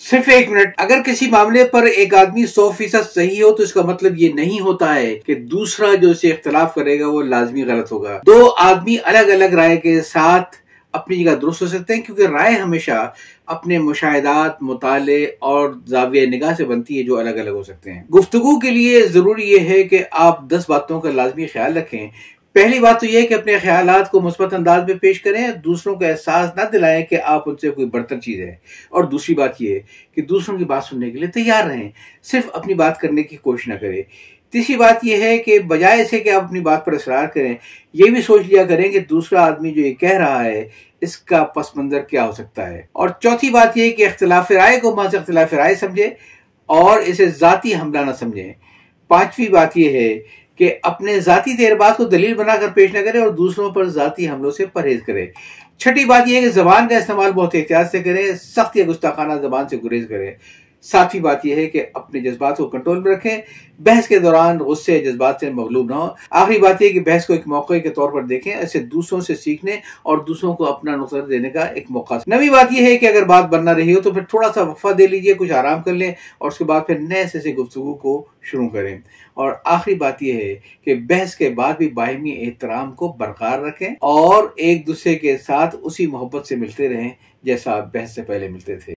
सिर्फ 1 मिनट। अगर किसी मामले पर एक आदमी 100% सही हो तो इसका मतलब ये नहीं होता है कि दूसरा जो इसे इख्तलाफ करेगा वो लाजमी गलत होगा। दो आदमी अलग अलग राय के साथ अपनी जगह दुरुस्त हो सकते हैं, क्योंकि राय हमेशा अपने मुशाहिदात, मुताले और ज़ाविया निगाह से बनती है जो अलग अलग हो सकते हैं। गुफ्तगू के लिए ज़रूरी ये है कि आप 10 बातों का लाजमी ख्याल रखें। पहली बात तो यह है कि अपने ख्यालात को मुस्बत अंदाज में पेश करें, दूसरों को एहसास ना दिलाएं कि आप उनसे कोई बड़तर चीज है। और दूसरी बात यह है कि दूसरों की बात सुनने के लिए तैयार रहें, सिर्फ अपनी बात करने की कोशिश ना करें। तीसरी बात यह है कि बजाय इसके कि आप अपनी बात पर इसरार करें, यह भी सोच लिया करें कि दूसरा आदमी जो ये कह रहा है इसका पस मंजर क्या हो सकता है। और चौथी बात यह है कि इख्तिलाफ राय को महज इख्तिलाफ राय समझे और इसे जाती हमला ना समझें। पांचवी बात यह है कि अपने जाती तजर्बात को दलील बनाकर पेश न करें और दूसरों पर जाती हमलों से परहेज करें। छठी बात यह है कि जबान का इस्तेमाल बहुत एहतियात से करें, सख्त या गुस्ताखाना जबान से गुरेज करें। सातवीं बात यह है कि अपने जज्बात को कंट्रोल में रखें, बहस के दौरान गुस्से जज्बात से मगलूब ना हो। आखिरी बात यह है कि बहस को एक मौके के तौर पर देखें, इसे दूसरों से सीखने और दूसरों को अपना नुक्ता देने का एक मौका। नवी बात यह है कि अगर बात बन ना रही हो तो फिर थोड़ा सा वक्फा दे लीजिए, कुछ आराम कर लें और उसके बाद फिर नए से गुफ्तगू को शुरू करें। और आखिरी बात यह है कि बहस के बाद भी बाहिमी एहतराम को बरकरार रखें और एक दूसरे के साथ उसी मोहब्बत से मिलते रहें जैसा आप बहस से पहले मिलते थे।